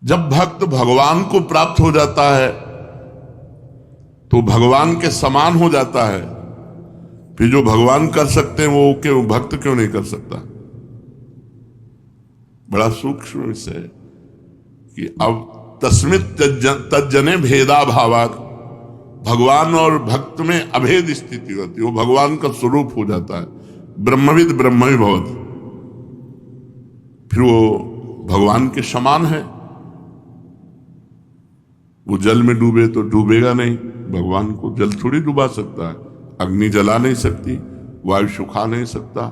जब भक्त भगवान को प्राप्त हो जाता है तो भगवान के समान हो जाता है। फिर जो भगवान कर सकते हैं वो क्यों भक्त क्यों नहीं कर सकता? बड़ा सूक्ष्म विषय है कि अब तस्मित तज्जने भेदा भावात, भगवान और भक्त में अभेद स्थिति होती है। वो भगवान का स्वरूप हो जाता है। ब्रह्मविद ब्रह्म भवति, फिर वो भगवान के समान है। वो जल में डूबे तो डूबेगा नहीं, भगवान को जल थोड़ी डुबा सकता है। अग्नि जला नहीं सकती, वायु सुखा नहीं सकता,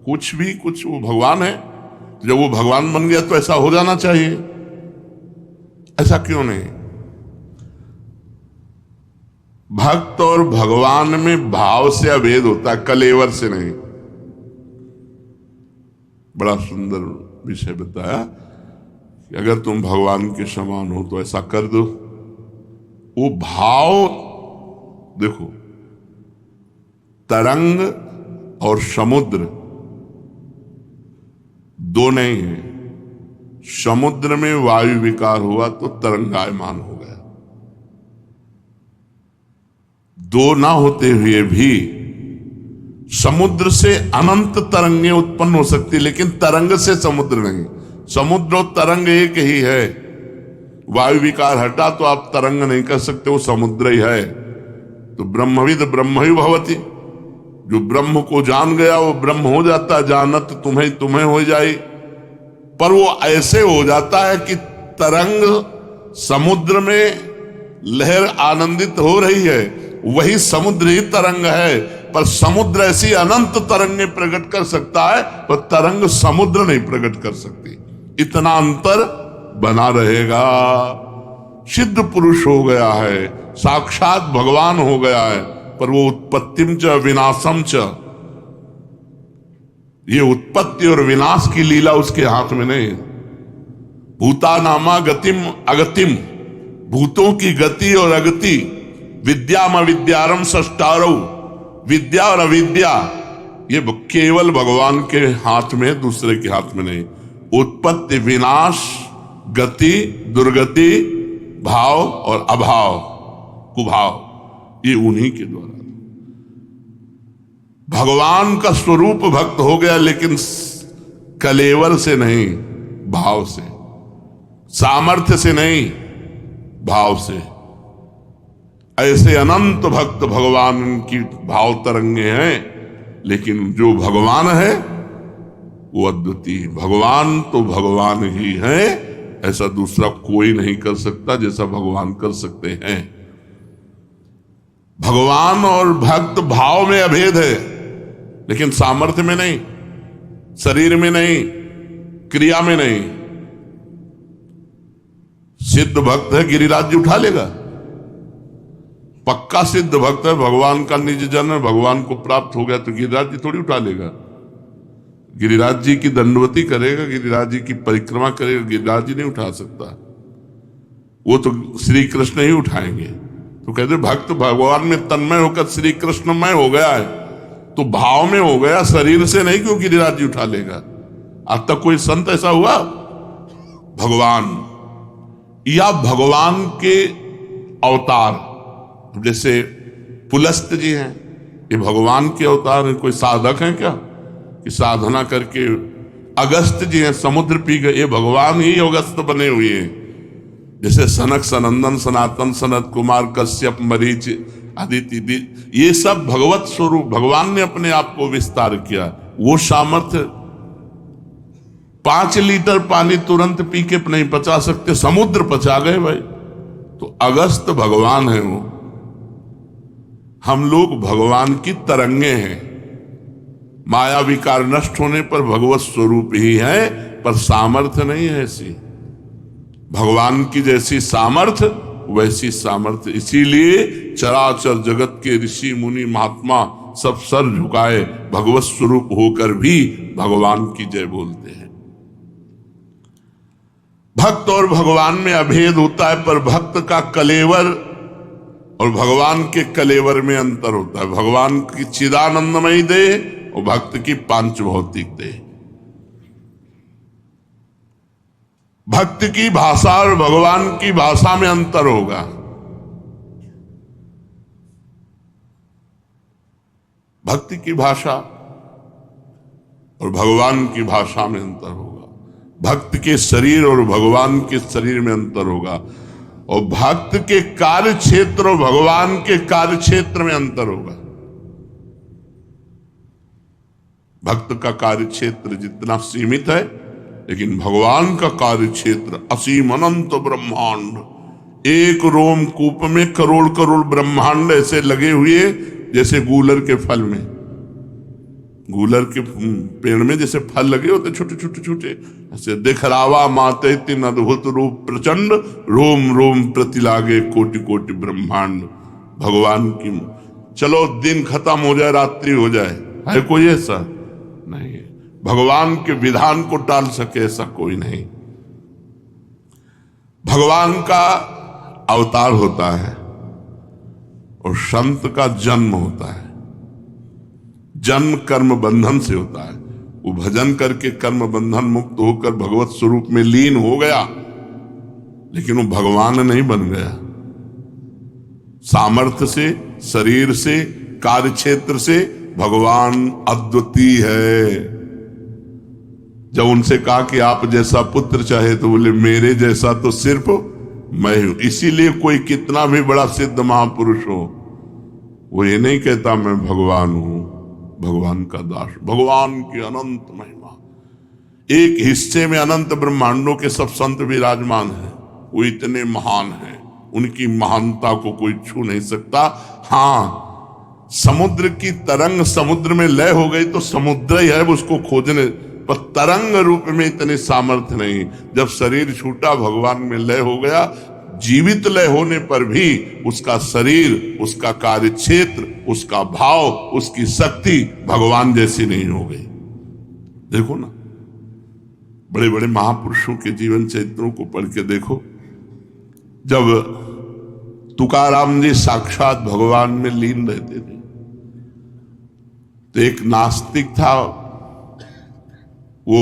कुछ भी कुछ वो भगवान है। तो जब वो भगवान बन गया तो ऐसा हो जाना चाहिए, ऐसा क्यों नहीं? भक्त और भगवान में भाव से अभेद होता है, कलेवर से नहीं। बड़ा सुंदर विषय बताया कि अगर तुम भगवान के समान हो तो ऐसा कर दो। वो भाव देखो, तरंग और समुद्र दो नहीं है। समुद्र में वायु विकार हुआ तो तरंगायमान हो गया। दो ना होते हुए भी समुद्र से अनंत तरंगें उत्पन्न हो सकती, लेकिन तरंग से समुद्र नहीं। समुद्र और तरंग एक ही है। वायु विकार हटा तो आप तरंग नहीं कर सकते, वो समुद्र ही है। तो ब्रह्मविद ब्रह्म ही भवति, जो ब्रह्म को जान गया वो ब्रह्म हो जाता है। जानत तुम्हें तुम्हें हो जाए। पर वो ऐसे हो जाता है कि तरंग समुद्र में लहर आनंदित हो रही है, वही समुद्र ही तरंग है। पर समुद्र ऐसी अनंत तरंगें प्रकट कर सकता है, पर तरंग समुद्र नहीं प्रकट कर सकती। इतना अंतर बना रहेगा। सिद्ध पुरुष हो गया है, साक्षात भगवान हो गया है, पर वो उत्पत्तिम च विनाशम च, ये उत्पत्ति और विनाश की लीला उसके हाथ में नहीं। भूता नामा गतिम अगतिम, भूतों की गति और अगति, विद्याम अविद्यारम षष्टारौ, विद्या और अविद्या ये केवल भगवान के हाथ में, दूसरे के हाथ में नहीं। उत्पत्ति विनाश, गति दुर्गति, भाव और अभाव कुभाव, ये उन्हीं के द्वारा। भगवान का स्वरूप भक्त हो गया, लेकिन कलेवर से नहीं, भाव से। सामर्थ्य से नहीं, भाव से। ऐसे अनंत भक्त भगवान की भाव तरंगे हैं, लेकिन जो भगवान है वो अद्वितीय। भगवान तो भगवान ही है, ऐसा दूसरा कोई नहीं कर सकता जैसा भगवान कर सकते हैं। भगवान और भक्त भाव में अभेद है, लेकिन सामर्थ्य में नहीं, शरीर में नहीं, क्रिया में नहीं। सिद्ध भक्त है, गिरिराज जी उठा लेगा। पक्का सिद्ध भक्त है, भगवान का निज जन है, भगवान को प्राप्त हो गया तो गिरिराज जी थोड़ी उठा लेगा। गिरिराज जी की दंडवती करेगा, गिरिराज जी की परिक्रमा करेगा, गिरिराज जी नहीं उठा सकता। वो तो श्री कृष्ण ही उठाएंगे। तो कहते भक्त भगवान में तन्मय होकर श्री कृष्णमय हो गया है, तो भाव में हो गया, शरीर से नहीं। क्यों गिरिराज जी उठा लेगा? आज तक कोई संत ऐसा हुआ? भगवान या भगवान के अवतार, जैसे पुलस्त जी हैं, ये भगवान के अवतार हैं। कोई साधक हैं क्या कि साधना करके? अगस्त जी हैं, समुद्र पी गए, ये भगवान ही अगस्त बने हुए हैं। जैसे सनक सनंदन सनातन सनत कुमार कश्यप मरीच आदित्य, ये सब भगवत स्वरूप, भगवान ने अपने आप को विस्तार किया। वो सामर्थ्य 5 लीटर पानी तुरंत पी के नहीं पचा सकते, समुद्र पचा गए भाई। तो अगस्त भगवान है वो। हम लोग भगवान की तरंगे हैं। माया विकार नष्ट होने पर भगवत स्वरूप ही है, पर सामर्थ्य नहीं है ऐसी। भगवान की जैसी सामर्थ्य वैसी सामर्थ्य। इसीलिए चराचर जगत के ऋषि मुनि महात्मा सब सर झुकाए भगवत स्वरूप होकर भी भगवान की जय बोलते हैं। भक्त और भगवान में अभेद होता है, पर भक्त का कलेवर और भगवान के कलेवर में अंतर होता है। भगवान की चिदानंदमयी देह और भक्त की पांच भौतिक देह। भक्त की भाषा और भगवान की भाषा में अंतर होगा। भक्ति की भाषा और भगवान की भाषा में अंतर होगा। भक्त के शरीर और भगवान के शरीर में अंतर होगा, और भक्त के कार्य क्षेत्र और भगवान के कार्य क्षेत्र में अंतर होगा। भक्त का कार्य क्षेत्र जितना सीमित है, लेकिन भगवान का कार्य क्षेत्र असीम अनंत ब्रह्मांड। एक रोम कूप में करोड़ करोड़ ब्रह्मांड ऐसे लगे हुए, जैसे गूलर के फल में, गूलर के पेड़ में जैसे फल लगे होते छोटे छोटे छोटे, ऐसे दिखरावा माते तीन अद्भुत रूप प्रचंड, रोम रोम प्रति लागे कोटि कोटि ब्रह्मांड। भगवान की, चलो दिन खत्म हो जाए, रात्रि हो जाए, है कोई ऐसा नहीं है। भगवान के विधान को टाल सके ऐसा कोई नहीं। भगवान का अवतार होता है और संत का जन्म होता है। जन्म कर्म बंधन से होता है। वो भजन करके कर्म बंधन मुक्त होकर भगवत स्वरूप में लीन हो गया, लेकिन वो भगवान नहीं बन गया। सामर्थ्य से, शरीर से, कार्य क्षेत्र से भगवान अद्वितीय है। जब उनसे कहा कि आप जैसा पुत्र चाहे, तो बोले मेरे जैसा तो सिर्फ मैं हूं। इसीलिए कोई कितना भी बड़ा सिद्ध महापुरुष हो, वो ये नहीं कहता मैं भगवान हूं, भगवान का दास। भगवान की अनंत महिमा, एक हिस्से में अनंत ब्रह्मांडों के सब संत विराजमान हैं। वो इतने महान हैं, उनकी महानता को कोई छू नहीं सकता। हाँ, समुद्र की तरंग समुद्र में लय हो गई तो समुद्र ही है, उसको खोजने, पर तरंग रूप में इतने सामर्थ्य नहीं। जब शरीर छूटा, भगवान में लय हो गया। जीवित लय होने पर भी उसका शरीर, उसका कार्य क्षेत्र, उसका भाव, उसकी शक्ति भगवान जैसी नहीं हो गई। देखो ना, बड़े बड़े महापुरुषों के जीवन चरित्रों को पढ़ के देखो। जब तुकाराम जी साक्षात भगवान में लीन रहते थे, तो एक नास्तिक था, वो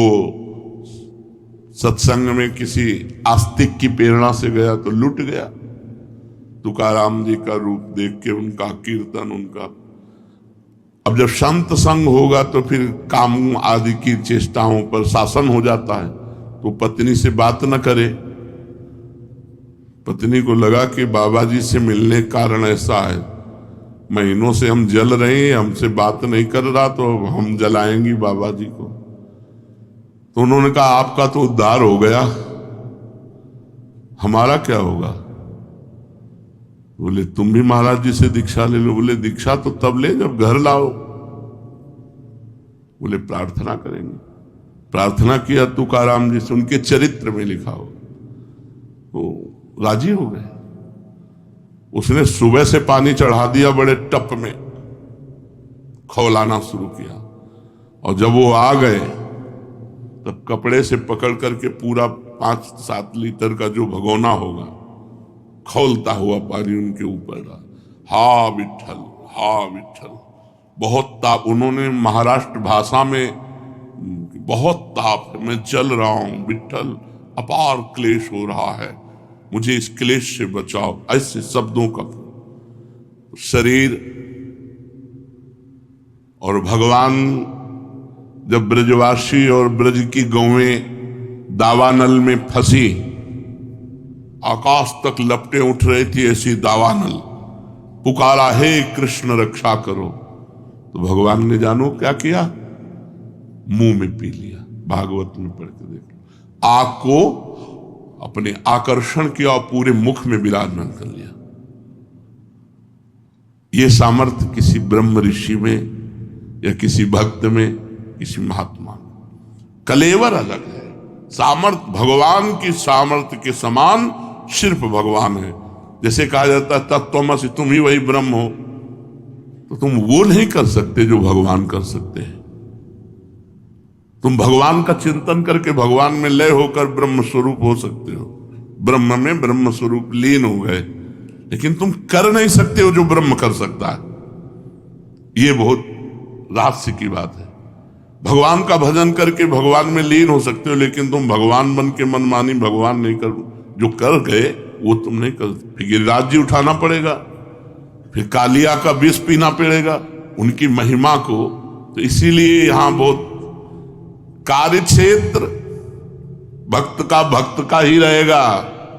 सत्संग में किसी आस्तिक की प्रेरणा से गया तो लुट गया। तुकाराम जी का रूप देख के, उनका कीर्तन, उनका। अब जब संत संग होगा तो फिर काम आदि की चेष्टाओं पर शासन हो जाता है, तो पत्नी से बात न करे। पत्नी को लगा कि बाबा जी से मिलने का कारण ऐसा है, महीनों से हम जल रहे हैं, हमसे बात नहीं कर रहा, तो हम जलाएंगी बाबा जी को। तो उन्होंने कहा आपका तो उद्धार हो गया, हमारा क्या होगा? बोले तुम भी महाराज जी से दीक्षा ले लो। बोले दीक्षा तो तब ले जब घर लाओ। बोले प्रार्थना करेंगे। प्रार्थना किया तुकाराम जी से, उनके चरित्र में लिखा हो, तो राजी हो गए। उसने सुबह से पानी चढ़ा दिया बड़े टप में, खौलाना शुरू किया, और जब वो आ गए तब कपड़े से पकड़ करके पूरा 5-7 लीटर का जो भगोना होगा, खौलता हुआ पानी उनके ऊपर डाला। हा विठ्ठल, हा विठ्ठल। बहुत ताप, उन्होंने महाराष्ट्र भाषा में, बहुत ताप, मैं जल रहा हूं विठ्ठल, अपार क्लेश हो रहा है, मुझे इस क्लेश से बचाओ। ऐसे शब्दों का शरीर। और भगवान जब ब्रजवासी और ब्रज की गौएं दावानल में फंसी, आकाश तक लपटे उठ रही थी ऐसी दावानल, पुकारा हे कृष्ण रक्षा करो, तो भगवान ने जानो क्या किया, मुंह में पी लिया। भागवत में पढ़ के देख लो। आग को अपने आकर्षण किया और पूरे मुख में विराजमान कर लिया। यह सामर्थ्य किसी ब्रह्म ऋषि में या किसी भक्त में, किसी महात्मा में। कलेवर अलग है। सामर्थ्य भगवान की सामर्थ्य के समान सिर्फ भगवान है। जैसे कहा जाता है तत्त्वमसि, तुम ही वही ब्रह्म हो, तो तुम वो नहीं कर सकते जो भगवान कर सकते हैं। तुम भगवान का चिंतन करके भगवान में लय होकर ब्रह्म स्वरूप हो सकते हो, ब्रह्म में ब्रह्म स्वरूप लीन हो गए, लेकिन तुम कर नहीं सकते हो जो ब्रह्म कर सकता है। ये बहुत रहस्य की बात है। भगवान का भजन करके भगवान में लीन हो सकते हो, लेकिन तुम भगवान बन के मनमानी भगवान नहीं कर, जो कर गए वो तुम नहीं कर। फिर गिरिराज जी उठाना पड़ेगा, फिर कालिया का विष पीना पड़ेगा उनकी महिमा को। तो इसीलिए यहां बहुत कार्य क्षेत्र भक्त का ही रहेगा,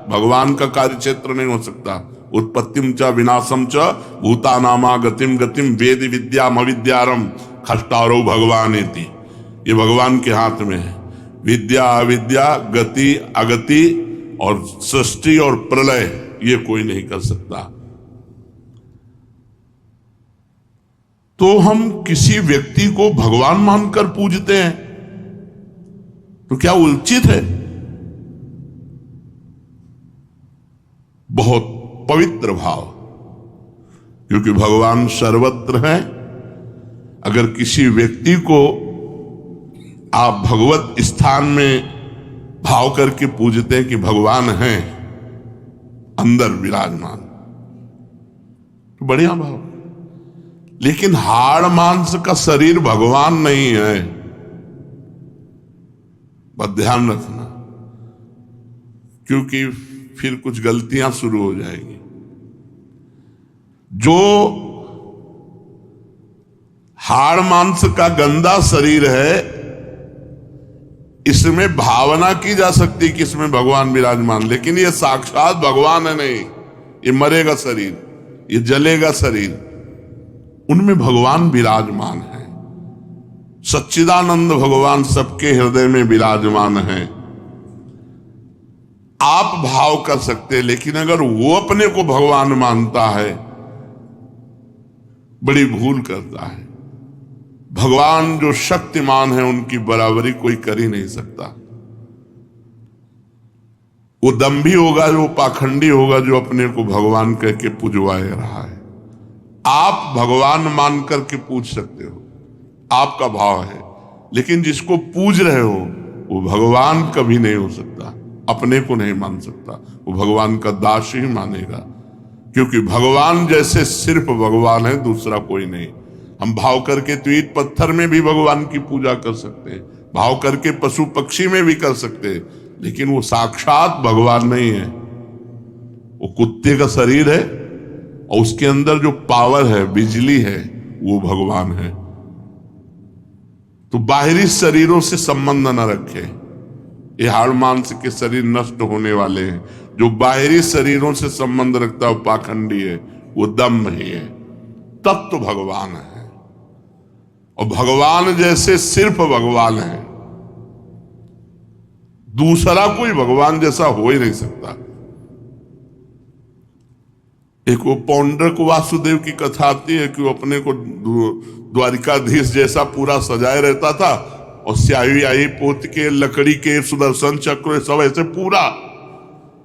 भगवान का कार्य क्षेत्र नहीं हो सकता। उत्पत्तिम च विनाशम च भूतानामा गतिम गतिम वेद विद्याम अविद्यारम खष्टारो भगवानेति। ये भगवान के हाथ में है। विद्या अविद्या, गति अगति और सृष्टि और प्रलय ये कोई नहीं कर सकता। तो हम किसी व्यक्ति को भगवान मानकर पूजते हैं तो क्या उचित है? बहुत पवित्र भाव, क्योंकि भगवान सर्वत्र है। अगर किसी व्यक्ति को आप भगवत स्थान में भाव करके पूजते हैं कि भगवान हैं अंदर विराजमान, तो बढ़िया भाव। लेकिन हाड़ मांस का शरीर भगवान नहीं है, बस ध्यान रखना, क्योंकि फिर कुछ गलतियां शुरू हो जाएगी। जो हाड़ मांस का गंदा शरीर है, इसमें भावना की जा सकती कि इसमें भगवान विराजमान, लेकिन ये साक्षात भगवान है नहीं। ये मरेगा शरीर, ये जलेगा शरीर, उनमें भगवान विराजमान है। सच्चिदानंद भगवान सबके हृदय में विराजमान है। आप भाव कर सकते हैं, लेकिन अगर वो अपने को भगवान मानता है, बड़ी भूल करता है। भगवान जो शक्तिमान है उनकी बराबरी कोई कर ही नहीं सकता। वो दंभी होगा, जो पाखंडी होगा, जो अपने को भगवान कह के पुजवाए रहा है। आप भगवान मान करके पूज सकते हो, आपका भाव है, लेकिन जिसको पूज रहे हो वो भगवान कभी नहीं हो सकता, अपने को नहीं मान सकता। वो भगवान का दास ही मानेगा, क्योंकि भगवान जैसे सिर्फ भगवान है, दूसरा कोई नहीं। हम भाव करके तो ईंट पत्थर में भी भगवान की पूजा कर सकते हैं, भाव करके पशु पक्षी में भी कर सकते हैं, लेकिन वो साक्षात भगवान नहीं है। वो कुत्ते का शरीर है और उसके अंदर जो पावर है, बिजली है, वो भगवान है। तो बाहरी शरीरों से संबंध न रखे। ये हाड़ मांस के शरीर नष्ट होने वाले हैं। जो बाहरी शरीरों से संबंध रखता है वो पाखंडी है, वो दम्भ ही है। तब तो भगवान है, और भगवान जैसे सिर्फ भगवान है, दूसरा कोई भगवान जैसा हो ही नहीं सकता। एक वो पौंड्रक वासुदेव की कथा आती है कि वो अपने को द्वारिकाधीश जैसा पूरा सजाए रहता था, और स्याही आई पोत के, लकड़ी के, सुदर्शन चक्र, सब ऐसे पूरा।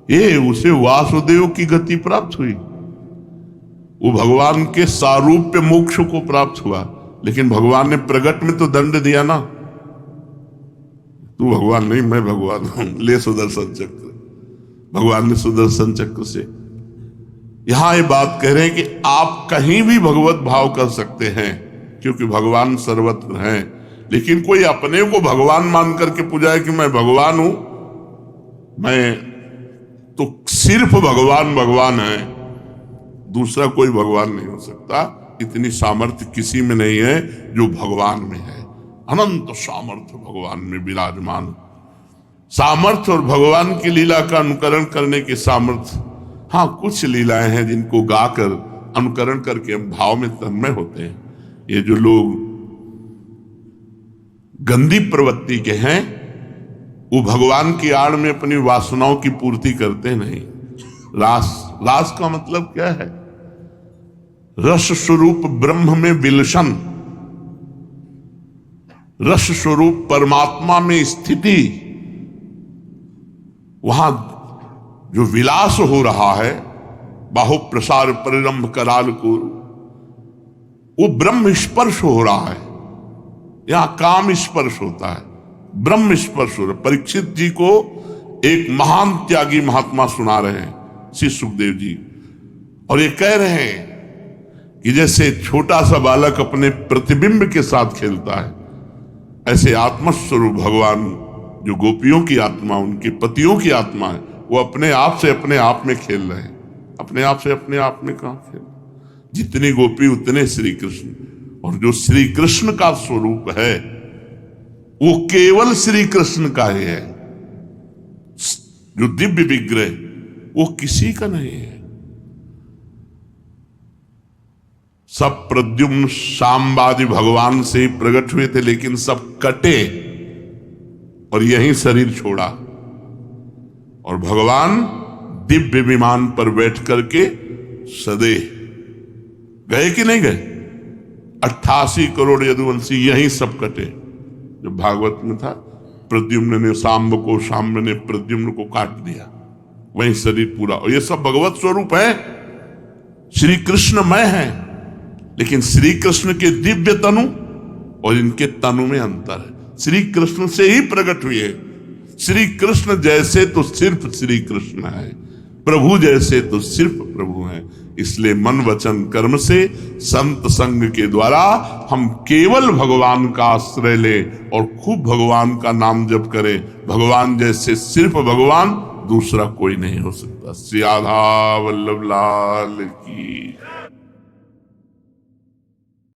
ये उसे वासुदेव की गति प्राप्त हुई, वो भगवान के सारूप्य मोक्ष को प्राप्त हुआ। लेकिन भगवान ने प्रगट में तो दंड दिया ना, तू भगवान नहीं, मैं भगवान हूं, ले सुदर्शन चक्र। भगवान ने सुदर्शन चक्र से यहां ये बात कह रहे हैं कि आप कहीं भी भगवत भाव कर सकते हैं, क्योंकि भगवान सर्वत्र हैं। लेकिन कोई अपने को भगवान मान करके पूजाए कि मैं भगवान हूं, मैं तो सिर्फ भगवान भगवान है, दूसरा कोई भगवान नहीं हो सकता। इतनी सामर्थ्य किसी में नहीं है जो भगवान में है। अनंत सामर्थ्य भगवान में विराजमान। सामर्थ्य और भगवान की लीला का अनुकरण करने की सामर्थ्य, हाँ कुछ लीलाएं हैं जिनको गाकर अनुकरण करके हम भाव में तन्मय होते हैं। ये जो लोग गंदी प्रवृत्ति के हैं, वो भगवान की आड़ में अपनी वासनाओं की पूर्ति करते नहीं। रास का मतलब क्या है? रस स्वरूप ब्रह्म में विलसन, रस स्वरूप परमात्मा में स्थिति। वहां जो विलास हो रहा है, बाहु प्रसार परिरंभ कराल को, वो ब्रह्म स्पर्श हो रहा है। यहां काम स्पर्श होता है, ब्रह्म स्पर्श हो रहा है। परीक्षित जी को एक महान त्यागी महात्मा सुना रहे हैं, श्री सुखदेव जी, और ये कह रहे हैं कि जैसे छोटा सा बालक अपने प्रतिबिंब के साथ खेलता है, ऐसे आत्मस्वरूप भगवान जो गोपियों की आत्मा, उनके पतियों की आत्मा है, वो अपने आप से अपने आप में खेल रहे हैं। अपने आप से अपने आप में कहां खेल? जितनी गोपी उतने श्री कृष्ण। और जो श्री कृष्ण का स्वरूप है वो केवल श्री कृष्ण का ही है। जो दिव्य विग्रह वो किसी का नहीं है। सब प्रद्युम्न शाम्बादि भगवान से ही प्रकट हुए थे, लेकिन सब कटे और यही शरीर छोड़ा। और भगवान दिव्य विमान पर बैठ करके सदे गए कि नहीं गए? 88 करोड़ यदुवंशी यही सब कटे। जो भागवत में था, प्रद्युम्न ने सांब को, सांब ने प्रद्युम्न को काट दिया, वही शरीर पूरा। और ये सब भगवत स्वरूप है, श्री कृष्णमय है। लेकिन श्री कृष्ण के दिव्य तनु और इनके तनु में अंतर है। श्री कृष्ण से ही प्रकट हुए हैं। श्री कृष्ण जैसे तो सिर्फ श्री कृष्ण है, प्रभु जैसे तो सिर्फ प्रभु है। इसलिए मन वचन कर्म से संत संग के द्वारा हम केवल भगवान का आश्रय ले और खूब भगवान का नाम जप करें। भगवान जैसे सिर्फ भगवान, दूसरा कोई नहीं हो सकता। श्री राधा वल्लभ लाल की।